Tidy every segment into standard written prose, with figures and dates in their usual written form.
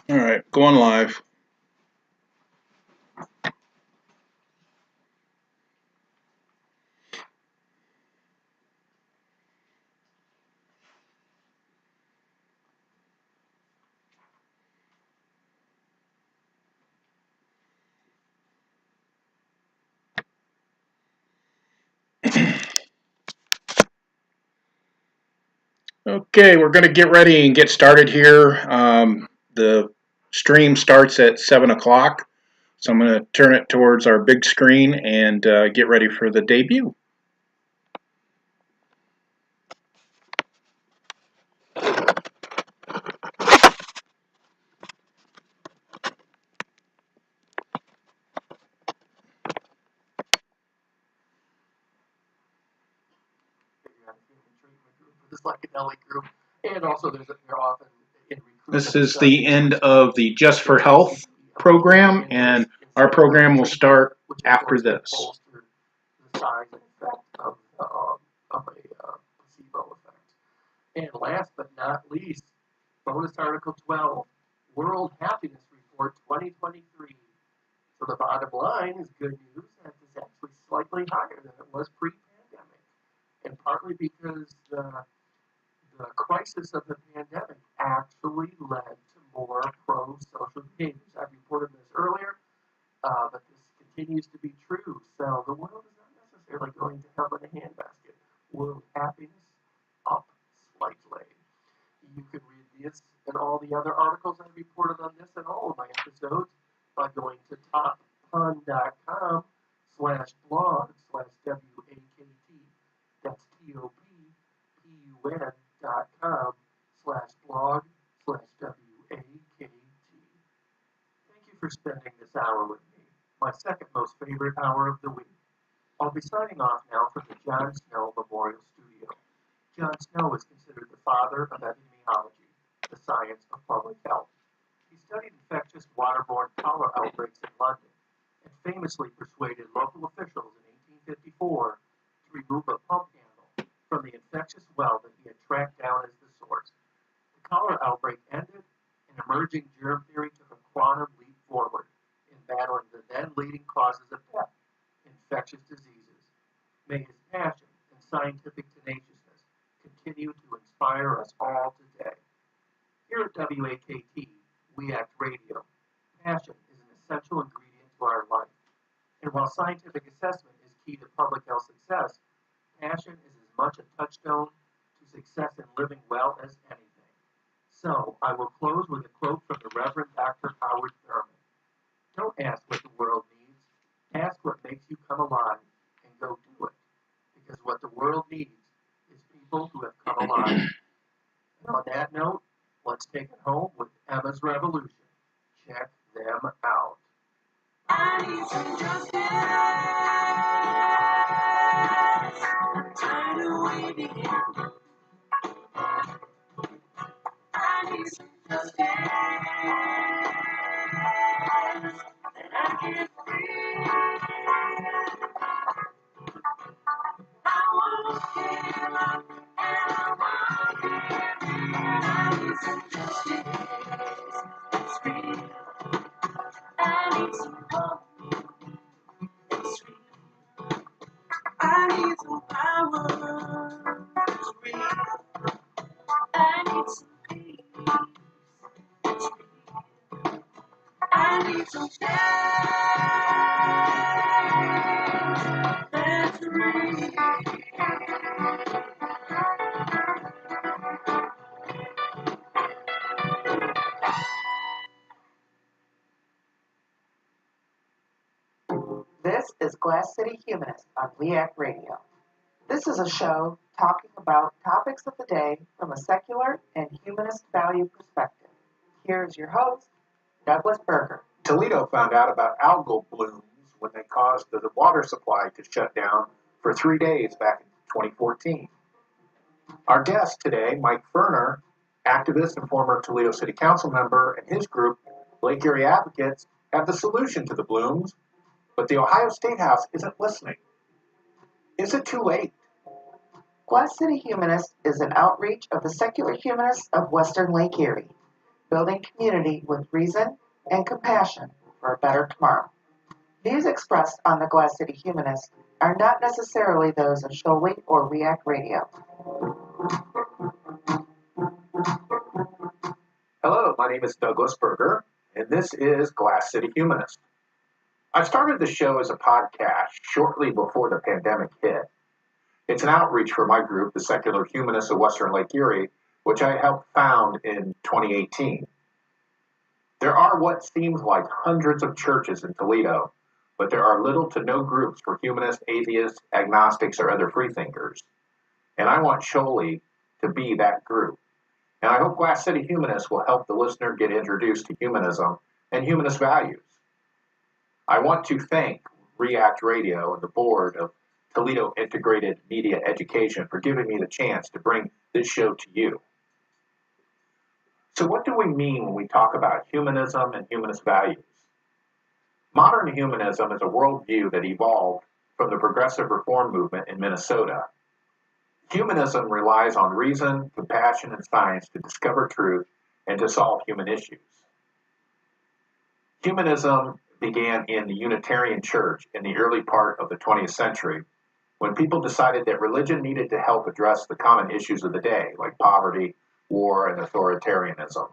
All right, going live. Okay, we're going to get ready and get started here. The stream starts at 7 o'clock, so I'm going to turn it towards our big screen and get ready for the debut. The psychedelic group, and also they're often in This is the end of the Just for Health program, and our program will start after this. The size and effect of a placebo effect. And last but not least, bonus article 12, World Happiness Report 2023. So the bottom line is good news that it's actually slightly higher than it was pre-pandemic, and partly because the crisis of the pandemic actually led to more pro-social behaviors. I reported this earlier, but this continues to be true. So the world is not necessarily going to hell in a handbasket. World happiness up slightly. You can read this and all the other articles I reported on this and all of my episodes by going to toppun.com/blog/WAKT. That's TOPPUN.com/blog/WAKT. Thank you for spending this hour with me, my second most favorite hour of the week. I'll be signing off now from the John Snow Memorial Studio. John Snow is considered the father of epidemiology, the science of public health. He studied infectious waterborne cholera outbreaks in London and famously persuaded local officials in 1854 to remove a pump handle from the infectious well that he had tracked down as the source. The cholera outbreak ended, and emerging germ theory took a quantum leap forward in battling the then leading causes of death, infectious diseases. May his passion and scientific tenaciousness continue to inspire us all today. Here at WAKT, we act radio. Passion is an essential ingredient to our life. And while scientific assessment is key to public health success, passion is as much a touchstone to success in living well as anything. So I will close with a quote from the Reverend Dr. Howard Thurman. Don't ask what the world needs. Ask what makes you come alive and go do it. Because what the world needs is people who have come alive. And on that note, let's take it home with Emma's Revolution. Check them out. I need some justice. Turn away the anger. I need some justice. That I can free. I want to feel up and I want to be. I need some justice. It's real. I need some hope. It's real. I need some power. It's real. I need some peace. It's real. I need some change. That's real. This is Glass City Humanist on WAKT Radio. This is a show talking about topics of the day from a secular and humanist value perspective. Here's your host, Douglas Berger. Toledo found out about algal blooms when they caused the water supply to shut down for 3 days back in 2014. Our guest today, Mike Ferner, activist and former Toledo City Council member, and his group, Lake Erie Advocates, have the solution to the blooms, but the Ohio State House isn't listening. Is it too late? Glass City Humanist is an outreach of the secular humanists of Western Lake Erie. building community with reason and compassion for a better tomorrow. Views expressed on the Glass City Humanist are not necessarily those of Sholey or WAKT Radio. Hello, my name is Douglas Berger, and this is Glass City Humanist. I started the show as a podcast shortly before the pandemic hit. It's an outreach for my group, the Secular Humanists of Western Lake Erie, which I helped found in 2018. There are what seems like hundreds of churches in Toledo, but there are little to no groups for humanists, atheists, agnostics, or other freethinkers. And I want Sholey to be that group. And I hope Glass City Humanists will help the listener get introduced to humanism and humanist values. I want to thank WAKT Radio and the board of Toledo Integrated Media Education for giving me the chance to bring this show to you. So what do we mean when we talk about humanism and humanist values? Modern humanism is a worldview that evolved from the progressive reform movement in Minnesota. Humanism relies on reason, compassion, and science to discover truth and to solve human issues. Humanism began in the Unitarian Church in the early part of the 20th century, when people decided that religion needed to help address the common issues of the day, like poverty, war, and authoritarianism.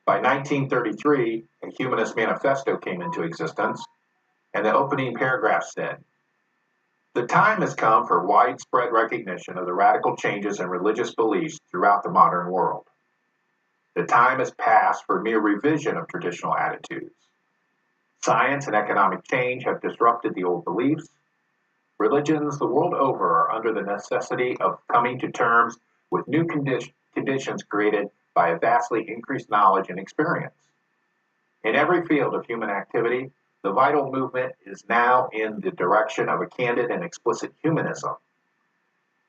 By 1933, a Humanist Manifesto came into existence, and the opening paragraph said, "The time has come for widespread recognition of the radical changes in religious beliefs throughout the modern world. The time has passed for mere revision of traditional attitudes. Science and economic change have disrupted the old beliefs. Religions the world over are under the necessity of coming to terms with new conditions created by a vastly increased knowledge and experience. In every field of human activity, the vital movement is now in the direction of a candid and explicit humanism.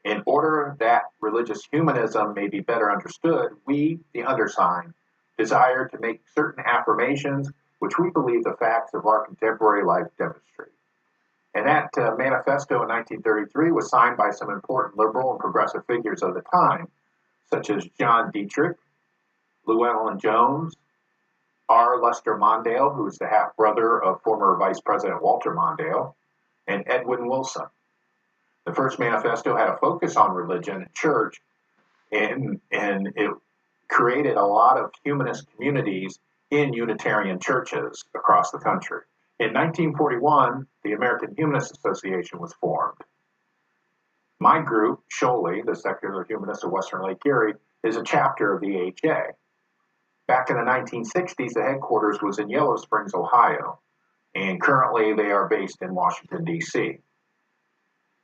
In order that religious humanism may be better understood, we, the undersigned, desire to make certain affirmations which we believe the facts of our contemporary life demonstrate." And that manifesto in 1933 was signed by some important liberal and progressive figures of the time, such as John Dietrich, Llewellyn Jones, R. Lester Mondale, who is the half-brother of former Vice President Walter Mondale, and Edwin Wilson. The first manifesto had a focus on religion and church, and it created a lot of humanist communities in Unitarian churches across the country. In 1941, the American Humanist Association was formed. My group, Sholey, the Secular Humanists of Western Lake Erie, is a chapter of the AHA. Back in the 1960s, the headquarters was in Yellow Springs, Ohio, and currently they are based in Washington, D.C.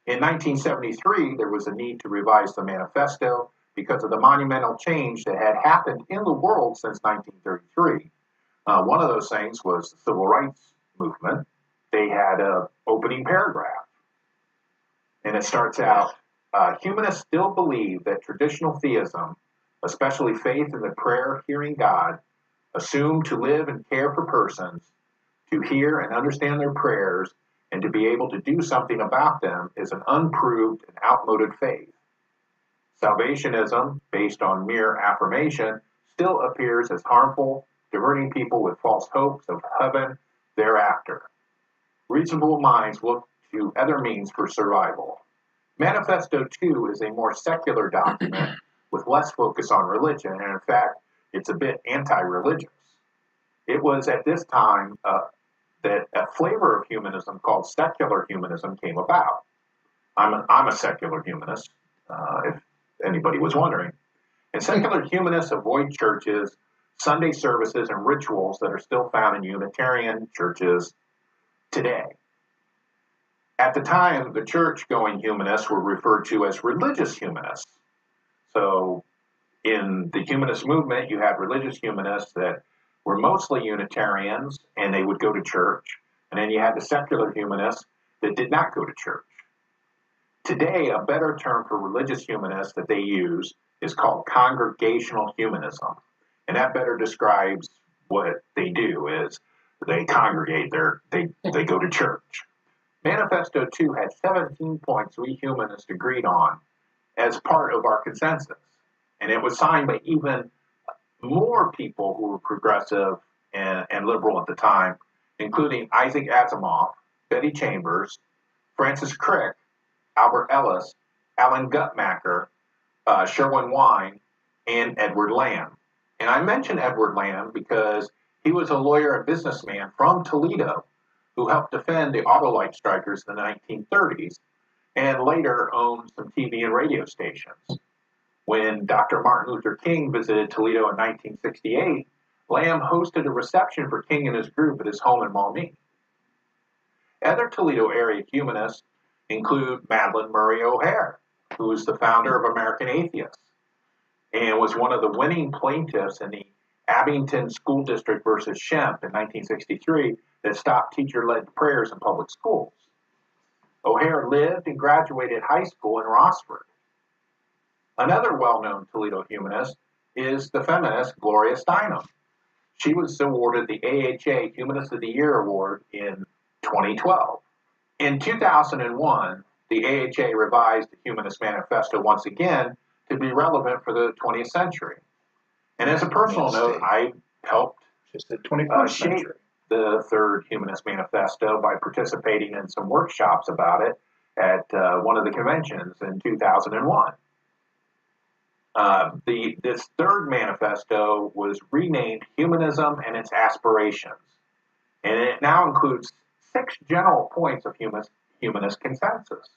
In 1973, there was a need to revise the manifesto because of the monumental change that had happened in the world since 1933. One of those things was the Civil Rights Movement. They had an opening paragraph, and it starts out, "Humanists still believe that traditional theism, especially faith in the prayer-hearing God, assumed to live and care for persons, to hear and understand their prayers, and to be able to do something about them is an unproved and outmoded faith. Salvationism, based on mere affirmation, still appears as harmful, diverting people with false hopes of heaven thereafter. Reasonable minds look to other means for survival. Manifesto 2 is a more secular document with less focus on religion, and in fact, it's a bit anti-religious. It was at this time that a flavor of humanism called secular humanism came about. I'm a secular humanist, if anybody was wondering. And secular humanists avoid churches, Sunday services, and rituals that are still found in Unitarian churches today. At the time, the church-going humanists were referred to as religious humanists. So in the humanist movement, you had religious humanists that were mostly Unitarians, and they would go to church. And then you had the secular humanists that did not go to church. Today, a better term for religious humanists that they use is called congregational humanism. And that better describes what they do is they congregate, they go to church. Manifesto 2 had 17 points we humanists agreed on as part of our consensus. And it was signed by even more people who were progressive and liberal at the time, including Isaac Asimov, Betty Chambers, Francis Crick, Albert Ellis, Alan Guttmacher, Sherwin Wine, and Edward Lamb. And I mention Edward Lamb because he was a lawyer and businessman from Toledo who helped defend the Autolite strikers in the 1930s and later owned some TV and radio stations. When Dr. Martin Luther King visited Toledo in 1968, Lamb hosted a reception for King and his group at his home in Maumee. Other Toledo area humanists include Madeline Murray O'Hare, who is the founder of American Atheists and was one of the winning plaintiffs in the Abington School District versus Shemp in 1963 that stopped teacher-led prayers in public schools. O'Hare lived and graduated high school in Rossford. Another well-known Toledo humanist is the feminist Gloria Steinem. She was awarded the AHA Humanist of the Year Award in 2012. In 2001, the AHA revised the Humanist Manifesto once again to be relevant for the 20th century. And as a personal note, I helped Just the 21st shape century. the third Humanist Manifesto by participating in some workshops about it at one of the conventions in 2001. This third manifesto was renamed Humanism and Its Aspirations, and it now includes 6 general points of humanist consensus.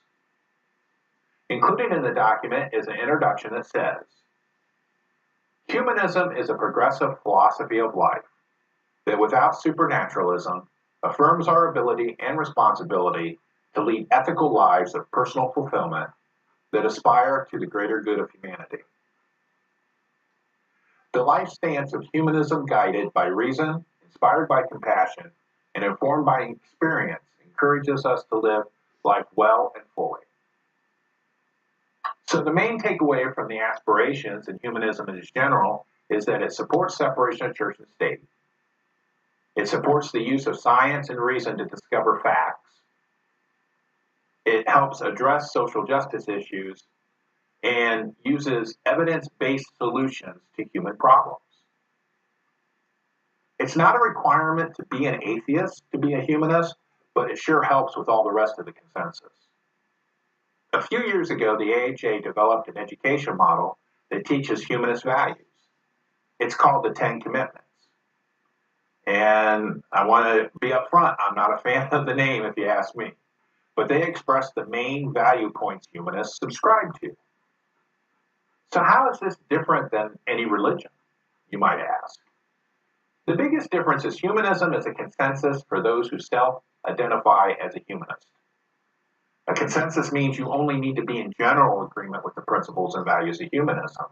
Included in the document is an introduction that says, humanism is a progressive philosophy of life that without supernaturalism affirms our ability and responsibility to lead ethical lives of personal fulfillment that aspire to the greater good of humanity. The life stance of humanism guided by reason, inspired by compassion, and informed by experience encourages us to live life well and fully. So the main takeaway from the aspirations in humanism in general is that it supports separation of church and state. It supports the use of science and reason to discover facts. It helps address social justice issues and uses evidence-based solutions to human problems. It's not a requirement to be an atheist to be a humanist, but it sure helps with all the rest of the consensus. A few years ago, the AHA developed an education model that teaches humanist values. It's called the 10 Commitments. And I want to be upfront, I'm not a fan of the name if you ask me, but they express the main value points humanists subscribe to. So how is this different than any religion, you might ask? The biggest difference is humanism is a consensus for those who self-identify as a humanist. A consensus means you only need to be in general agreement with the principles and values of humanism.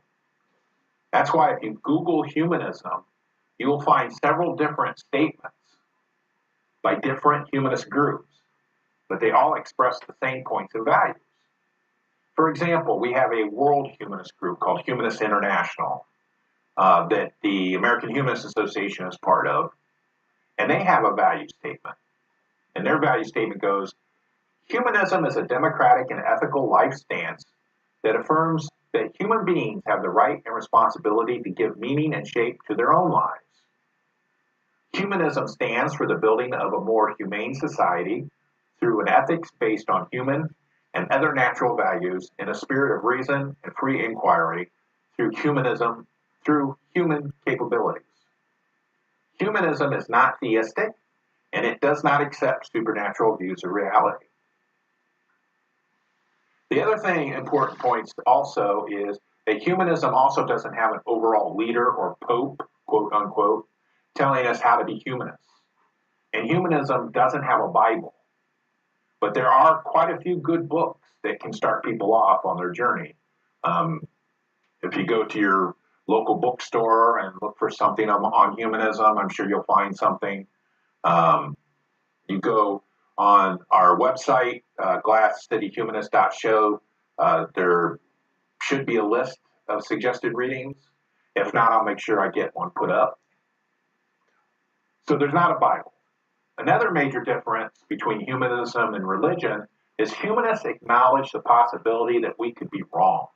That's why if you Google humanism, you will find several different statements by different humanist groups, but they all express the same points and values. For example, we have a world humanist group called Humanist International that the American Humanist Association is part of, and they have a value statement. And their value statement goes, humanism is a democratic and ethical life stance that affirms that human beings have the right and responsibility to give meaning and shape to their own lives. Humanism stands for the building of a more humane society through an ethics based on human and other natural values in a spirit of reason and free inquiry through human capabilities. Humanism is not theistic, and it does not accept supernatural views of reality. The other important points also is that humanism also doesn't have an overall leader or pope, quote unquote, telling us how to be humanists. And humanism doesn't have a Bible. But there are quite a few good books that can start people off on their journey. If you go to your local bookstore and look for something on humanism, I'm sure you'll find something. You go on our website, glasscityhumanist.show. There should be a list of suggested readings. If not, I'll make sure I get one put up. So there's not a Bible. Another major difference between humanism and religion is humanists acknowledge the possibility that we could be wrong.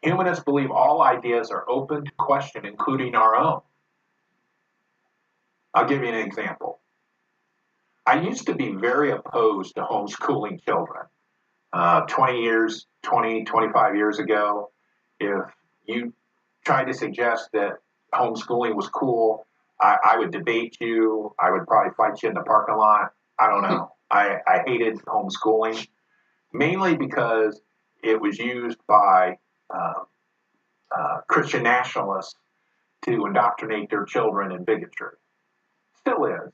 Humanists believe all ideas are open to question, including our own. I'll give you an example. I used to be very opposed to homeschooling children. 25 years ago, if you tried to suggest that homeschooling was cool, I would debate you. I would probably fight you in the parking lot. I don't know. I hated homeschooling, mainly because it was used by Christian nationalists to indoctrinate their children in bigotry. Still is,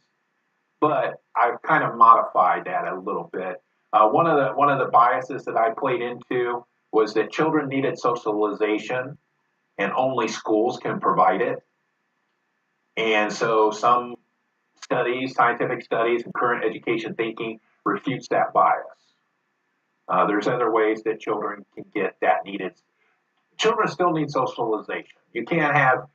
but I've kind of modified that a little bit. One of the biases that I played into was that children needed socialization, and only schools can provide it. And so some studies, scientific studies, and current education thinking refutes that bias. There's other ways that children can get that needed. Children still need socialization. You can't have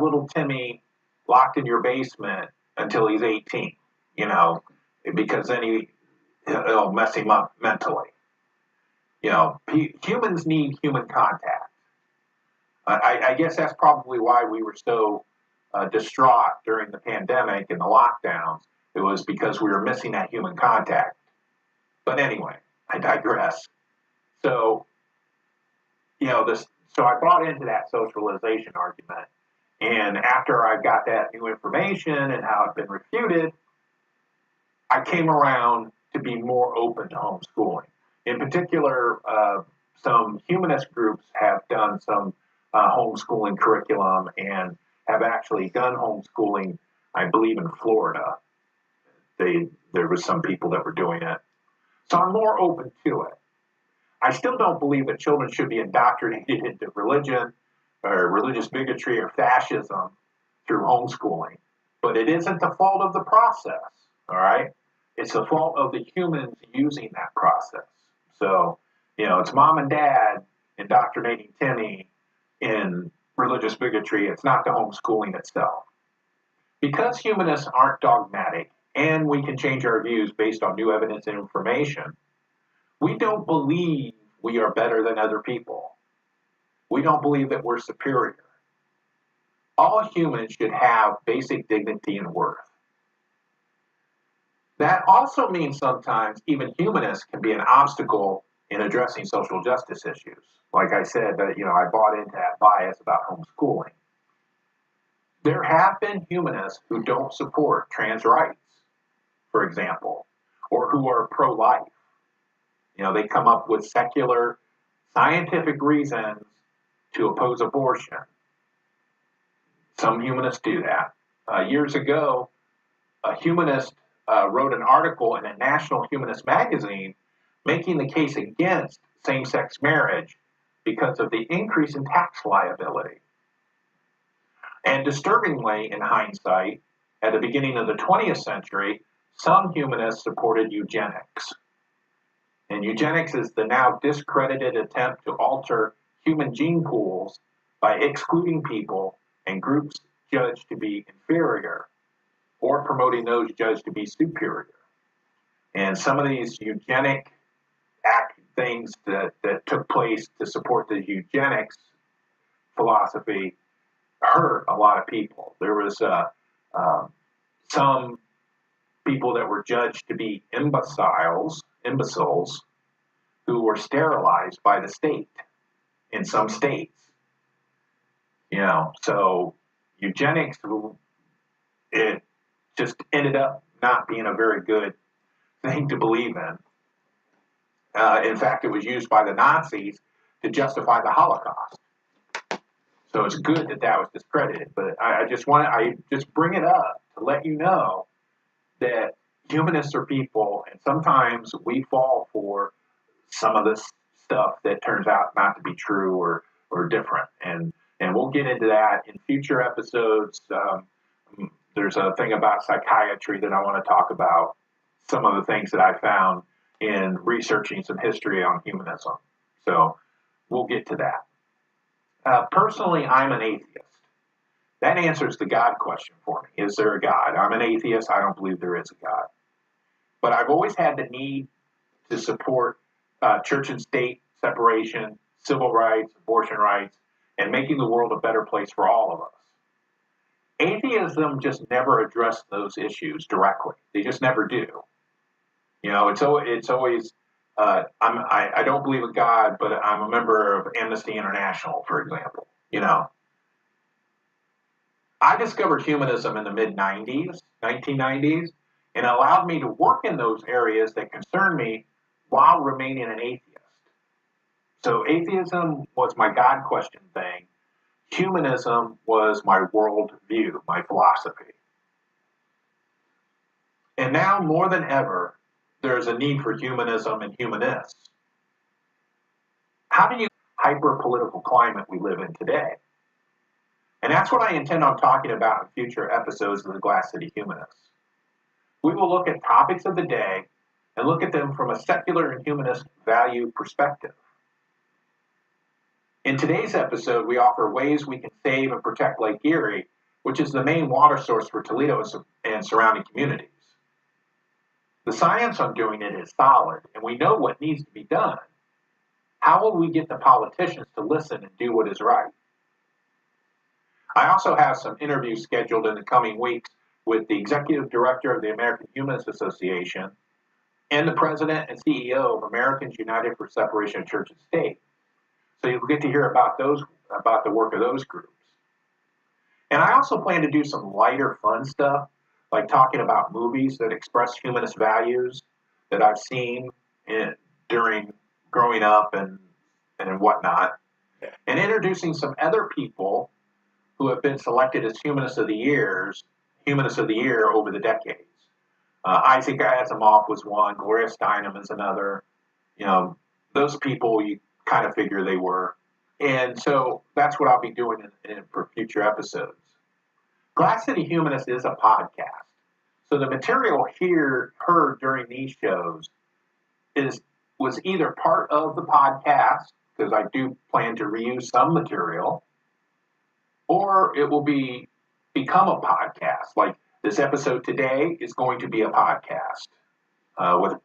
little Timmy locked in your basement until he's 18, because then it'll mess him up mentally. Humans need human contact. I guess that's probably why we were so distraught during the pandemic and the lockdowns. It was because we were missing that human contact. But anyway, I digress. So, so I bought into that socialization argument. And after I got that new information and how it's been refuted, I came around to be more open to homeschooling. In particular, some humanist groups have done some homeschooling curriculum and have actually done homeschooling, I believe, in Florida. There was some people that were doing it. So I'm more open to it. I still don't believe that children should be indoctrinated into religion or religious bigotry or fascism through homeschooling. But it isn't the fault of the process, all right? It's the fault of the humans using that process. So, it's mom and dad indoctrinating Timmy in religious bigotry. It's not the homeschooling itself. Because humanists aren't dogmatic and we can change our views based on new evidence and information, we don't believe we are better than other people. We don't believe that we're superior. All humans should have basic dignity and worth. That also means sometimes even humanists can be an obstacle in addressing social justice issues. Like I said, that I bought into that bias about homeschooling. There have been humanists who don't support trans rights, for example, or who are pro-life. They come up with secular, scientific reasons to oppose abortion. Some humanists do that. Years ago, a humanist wrote an article in a national humanist magazine making the case against same-sex marriage because of the increase in tax liability. And disturbingly, in hindsight, at the beginning of the 20th century, some humanists supported eugenics. And eugenics is the now discredited attempt to alter human gene pools by excluding people and groups judged to be inferior or promoting those judged to be superior. And some of these eugenic things that took place to support the eugenics philosophy hurt a lot of people. There was some people that were judged to be imbeciles who were sterilized by the state in some states. So eugenics, it just ended up not being a very good thing to believe in. In fact, it was used by the Nazis to justify the Holocaust. So it's good that was discredited. But I just bring it up to let you know that humanists are people, and sometimes we fall for some of this stuff that turns out not to be true or different. And we'll get into that in future episodes. There's a thing about psychiatry that I want to talk about, some of the things that I found in researching some history on humanism. So we'll get to that. Personally, I'm an atheist. That answers the God question for me. Is there a God? I'm an atheist. I don't believe there is a God. But I've always had the need to support church and state separation, civil rights, abortion rights, and making the world a better place for all of us. Atheism just never addressed those issues directly. They just never do. You know, it's always I don't believe in God, but I'm a member of Amnesty International, for example. You know, I discovered humanism in the mid-90s, 1990s, and it allowed me to work in those areas that concern me while remaining an atheist. So atheism was my God question thing. Humanism was my world view, my philosophy. And now more than ever, there's a need for humanism and humanists. How do you hyper-political climate we live in today? And that's what I intend on talking about in future episodes of the Glass City Humanists. We will look at topics of the day and look at them from a secular and humanist value perspective. In today's episode, we offer ways we can save and protect Lake Erie, which is the main water source for Toledo and surrounding communities. The science on doing it is solid, and we know what needs to be done. How will we get the politicians to listen and do what is right? I also have some interviews scheduled in the coming weeks with the Executive Director of the American Humanist Association and the President and CEO of Americans United for Separation of Church and State. So you'll get to hear about the work of those groups. And I also plan to do some lighter, fun stuff, like talking about movies that express humanist values that I've seen during growing up and whatnot, and introducing some other people who have been selected as Humanists of the Year over the decades. Isaac Asimov was one, Gloria Steinem is another. You know, those people you kind of figure they were. And so that's what I'll be doing for future episodes. Glass City Humanist is a podcast. So the material heard during these shows was either part of the podcast, because I do plan to reuse some material, or it will become a podcast. Like this episode today is going to be a podcast,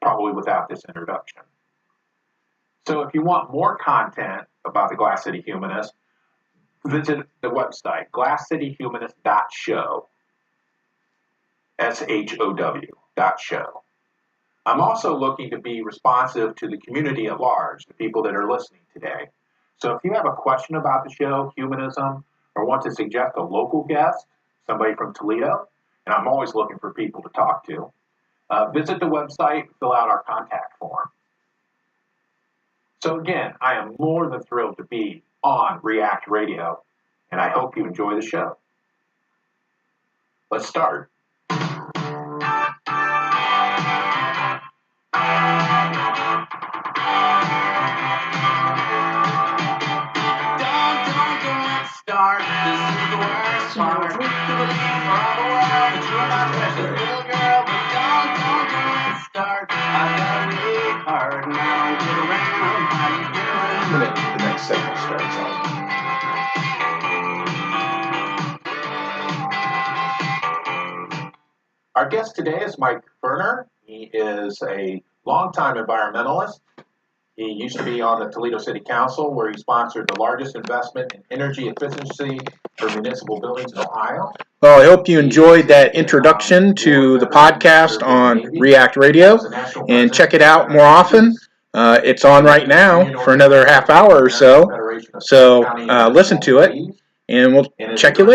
probably without this introduction. So if you want more content about the Glass City Humanist, visit the website, glasscityhumanist.show. SHOW.show. I'm also looking to be responsive to the community at large, the people that are listening today. So if you have a question about the show, humanism, or want to suggest a local guest, somebody from Toledo, and I'm always looking for people to talk to, visit the website and fill out our contact form. So again, I am more than thrilled to be on WAKT Radio, and I hope you enjoy the show. Let's start. Start. This is the worst part. To believe for all the world that you're my precious little girl, but don't start. I've got to work hard and I don't get around. How you doing? The next segment starts on. Our guest today is Mike Ferner. He is a longtime environmentalist. He used to be on the Toledo City Council, where he sponsored the largest investment in energy efficiency for municipal buildings in Ohio. Well, I hope you enjoyed that introduction to the podcast on WAKT Radio, and check it out more often. It's on right now for another half hour or so, so listen to it, and we'll check you later.